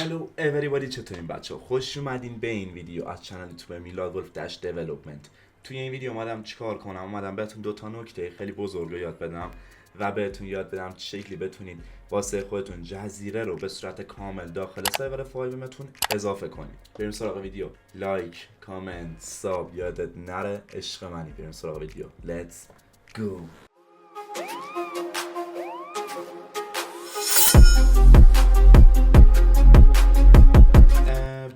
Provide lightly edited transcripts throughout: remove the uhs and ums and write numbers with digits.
هلو everybody، چطورین بچه ها؟ خوش اومدین به این ویدیو از چنل یوتیوب میلاد ولف داش دیولپمنت. توی این ویدیو اومدم چیکار کنم؟ اومدم بهتون دوتا نکته خیلی بزرگ رو یاد بدم و بهتون یاد بدم چه شکلی بتونین واسه خودتون جزیره رو به صورت کامل داخل سرور فایومتون اضافه کنید. بریم سراغ ویدیو. لایک، کامنت، ساب یادت نره، عشق منی. بریم سراغ ویدیو. Let's go.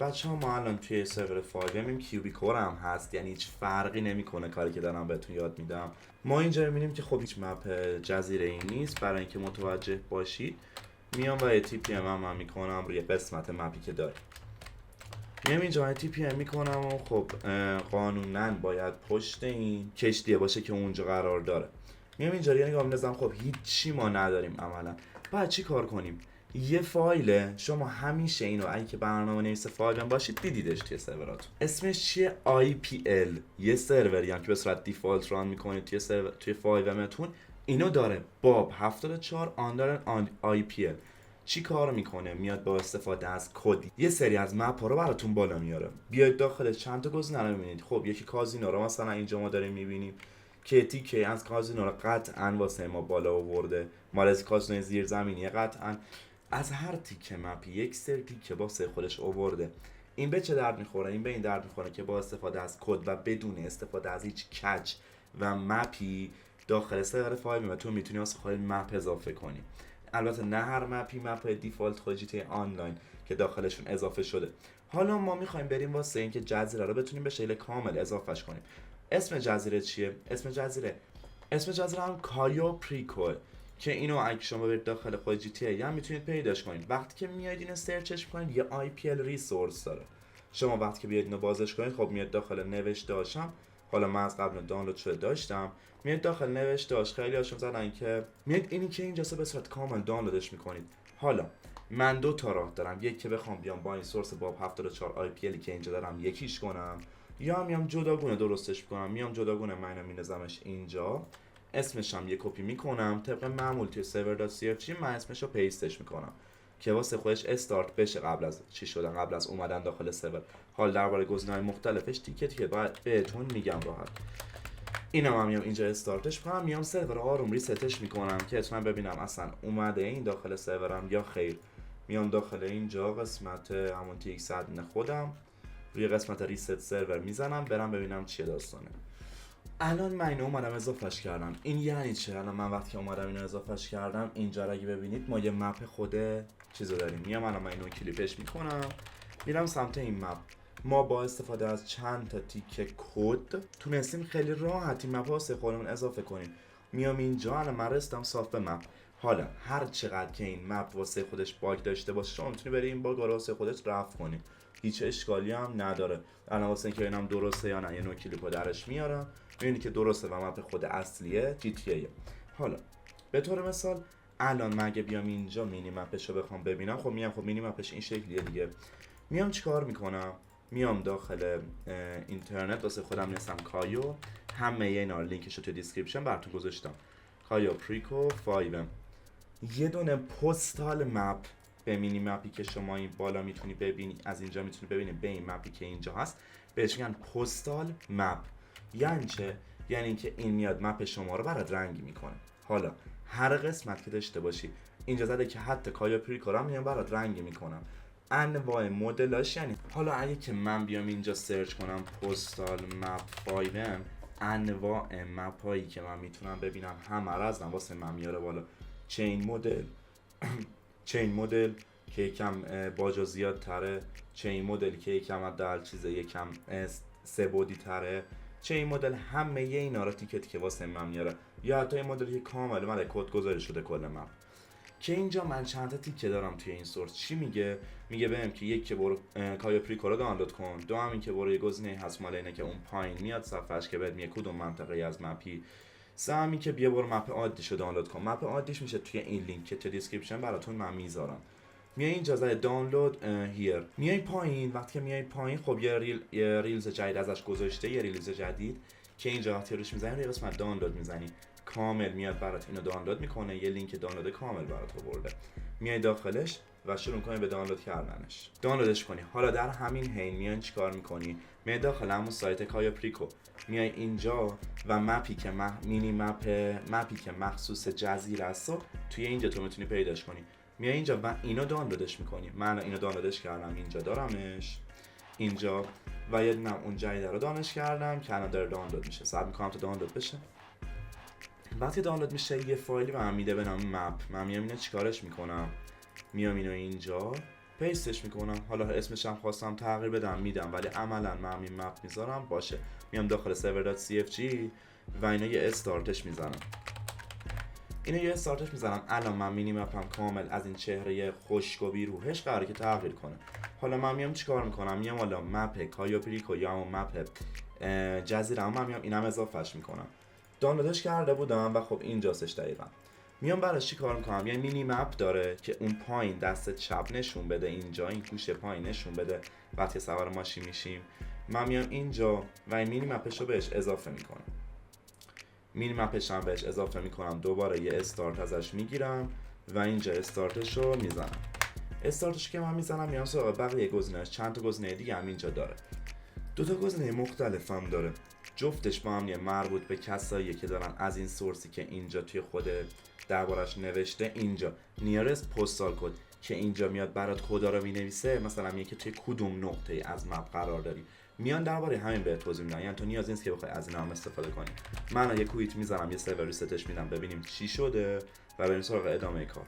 بچه ها، ما الان توی سرور فایویم کیوبیکور هم هست، یعنی هیچ فرقی نمیکنه کاری که دارم بهتون یاد میدم. ما اینجا میبینیم که خب هیچ مپ جزیره ای نیست. برای اینکه متوجه باشید میام و یه تی پی ام میکنم روی قسمت مپی که داره. میام اینجا تی پی ام میکنم و خب قانونا باید پشت این کشتیه باشه که اونجا قرار داره. میام اینجا نگاه میندازم، خب هیچی ما نداریم عملا. باید چی کار کنیم؟ یه فایل، شما همیشه اینو اگه که برنامه نویس فایل باشید دیدیدش توی سروراتون. اسمش چیه؟ IPL. یه سروری هم که به صورت دیفالت ران میکنید توی فایلمتون اینو داره. باب 74 IPL چی کار میکنه؟ میاد با استفاده از کد یه سری از مپ ها رو براتون بالا میاره. بیاید داخل چند تا گزینه رو میبینید. خب یکی کازینو رو مثلا اینجا ما داریم میبینیم که تیکه از کازینو رو قطعا واسه ما بالا آورده. مال از کازینو زیرزمینی قطعا از هر تیکه مپی یک سری تیکه واسه خودش آورده. این به چه درد میخوره؟ این به این درد میخوره که با استفاده از کد و بدون استفاده از هیچ کچ و مپی داخل سرور فایومتون میتونی واسه خودت مپ اضافه کنی. البته نه هر مپی مپ دیفالت خود GTA آنلاین که داخلشون اضافه شده. حالا ما میخوایم بریم واسه اینکه جزیره رو بتونیم به شکل کامل اضافهش کنیم. اسم جزیره چیه؟ اسم جزیره هم کایو پریکو که اینو اگه شما برید داخل خود GTA هم میتونید پیداش کنید. وقتی که میاید اینو سرچش میکنید یه IPL ریسورس داره. شما وقتی که بیاید اینو بازش کنید خب میاد داخل نوشته‌هاشم. حالا من از قبل دانلود شده داشتم. میاد داخل نوشته‌هاش خیلی هاشون زدن که میاد اینی که اینجا به صورت کامل دانلودش میکنید. حالا من دو تا راه دارم. یک که بخوام بیام با این سورس باب 74 IPL که اینجا دارم یکیش کنم، یا میام جداگونه درستش میکنم. میام جداگونه منو مینزمش اینجا، اسمش هم یه کپی میکنم طبق معمول توی server.crg من اسمش رو پیستش میکنم که واسه خودش استارت بشه قبل از چی شدن، قبل از اومدن داخل سرور. حال درباره گزینه‌های مختلفش تیکه باید بهتون میگم راحت. اینم میام اینجا استارتش میکنم، میام سرور آروم ریستش میکنم که اتونم ببینم اصلا اومده این داخل سرورم یا خیر. میام داخل اینجا قسمت همون TX ادمین خودم روی قسمت ریست سرور میزنم برم ببینم چیه داستانه. الان من اینو اومدم اضافهش کردم. این یعنی چه؟ الان من وقتی که اومدم اینو اضافهش کردم اینجا رو اگه ببینید ما یه مپ خود چیزو داریم. میام الان من اینو کلیپش میکنم میرم سمت این مپ. ما با استفاده از چند تا تیکه کد تونستیم خیلی راحت این مپ واسه خودمون اضافه کنیم. میام اینجا الان من رسیدم صاف به مپ. حالا هر چقدر که این مپ واسه خودش باگ داشته باشه شما میتونی بری این باگ رو واسه خودت رفع کنی. هیچ اشکالی هم نداره. الان واسه اینکه ببینم درسته یا نه یه نوع کلیپو درش میارم میبینی که درسته و مپ خود اصلیه GTA. حالا به طور مثال الان من اگه بیام اینجا مینی مپش رو بخوام ببینم، خب میام خب مینی مپش این شکلیه دیگه. میام چیکار میکنم؟ میام داخل اینترنت واسه خودم نوشتم کایو، همه اینا لینکش رو توی دیسکریپشن براتون گذاشتم. کایو پریکو 5 یه دونه پستال مپ به مینی مپی که شما این بالا میتونی ببینی، از اینجا میتونی ببینی به این مپی که اینجا هست بهش میگن پستال مپ. یعنی چه؟ یعنی اینکه این میاد مپ شما رو برات رنگی میکنه. حالا هر قسمت که داشته باشی اینجا زده که حتی کایو پریکو رو میام برات رنگی میکنم. انواع مدلاش یعنی حالا اگه که من بیام اینجا سرچ کنم پستال مپ 5 انواع مپ هایی که من میتونم ببینم همه رو از واسه من میاره بالا. چین مدل که یکم باجا زیاد تره، چین مدل که یکم حداقل چیزه یکم سه بودی تره، چین مدل همه اینا رو تیکت که واسه من میاره. یا حتی این مدلی که کامل من کد گذاری شده کل مپ. که اینجا من چند تا تیکه دارم توی این سورس. چی میگه بهم که یک که برو کایو پریکو رو دانلود کن، دو هم این که برو یه گزینه هست مال اینه که اون پایین میاد صفحهش که بهت میگه کدوم منطقه از مپی، سه هم این که بیا برو مپ عادیشو دانلود کن. مپ عادیش میشه توی این لینک که تو دیسکریپشن براتون من میذارم. میای اینجا زای دانلود هیر، میای پایین. وقتی که میای پایین خب یه ریلز جدید ازش گذاشته، یه ریلز جدید که اینجا وقتی روش میزنی روی قسمت دانلود میزنی کامل میاد برات اینو دانلود میکنه. یه لینک دانلود کامل برات آورده. میای داخلش و شروع کنی به دانلود کردنش. دانلودش کنی. حالا در همین حین میای چیکار میکنی؟ میای داخل همون سایت کایا پریکو، میای اینجا و مپی که مخصوص جزیره است توی اینجا تو میتونی پیداش کنی. میای اینجا و اینو دانلودش میکنی. من اینو دانلودش کردم، اینجا دارمش اینجا و یه دونم اون جدید رو دانلود کردم که الان داره دانلود میشه. صبر میکنم تا دانلود بشه. وقتی دانلود میشه یه فایلی به من میده به نام مپ. من میام اینو چیکارش میکنم؟ میام اینو اینجا پیستش میکنم. حالا اسمش هم خواستم تغییر بدم میدم، ولی عملا من این مپ میذارم باشه. میام داخل server.cfg و اینو یه استارتش میزنم. الان من مینی مپم کامل از این چهره خشک و بیروحش قراره که تغییر کنه. حالا من میام چیکار میکنم؟ میام حالا مپ کایا پریکو یا اون مپ جزیره من میام اینم اضافهش میکنم. دانلودش کرده بودم و خب اینجاستش دقیقاً. میام براش چی کار میکنم؟ یه مینی مپ داره که اون پایین دست چپ نشون بده، اینجا این گوشه پایین نشون بده وقتی سوار ماشین میشیم. من میام اینجا و این مینی مپش رو بهش اضافه میکنم. دوباره یه استارت ازش میگیرم و اینجا استارتش رو میزنم. استارتش که من میزنم میام سراغ بقیه گزینه‌اش. چند تا گزینه دیگه هم اینجا داره. 2 تا گزینه مختلف هم داره. جفتش با هم مربوط به کسایی که دارن از این سورسی که اینجا توی خود دربارش نوشته، اینجا نیارست پستال کد که اینجا میاد برات کدا رو مینویسه، مثلا میگه که توی کدوم نقطه از مپ قرار داری، میان درباره همین بهت توضیح میدن. یعنی تو نیاز نیست که بخوای از اینا هم استفاده کنی. من یه کویت میزنم، یه سرور ریستش میدم ببینیم چی شده و بریم سراغ ادامه کار.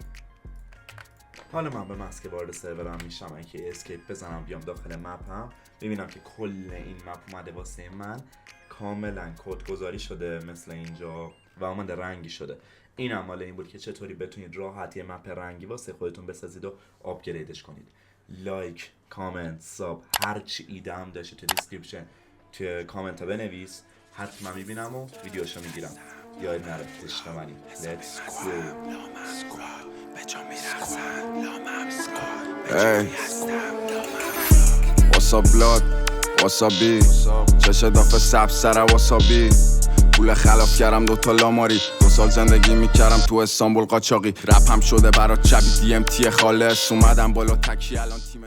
حالا من به محض که وارد سرورم میشم اینکه اسکیپ بزنم بیام داخل مپم، ببینم که کل این مپ اومده واسه من کاملا کدگذاری شده مثل اینجا و اومده رنگی شده. این هم مال این بود که چطوری بتونید راحت یه مپ رنگی واسه خودتون بسازید و آپگریدش کنید. لایک، کامنت، ساب، هر چی ایده هم داشتی تو دیسکریپشن تو کامنت ها بنویس، حتما میبینم و ویدیوشو میگیرم. یاد نره عشق منی. Let's go. Hey, what's up blood, what's up B چش دافه سب سره واسابی پول خلاف کردم 2 تا لاماری 2 سال زندگی میکردم تو استانبول قاچاقی رپ هم شده برات چبی DMT خالص اومدم بالا تکی الان تیم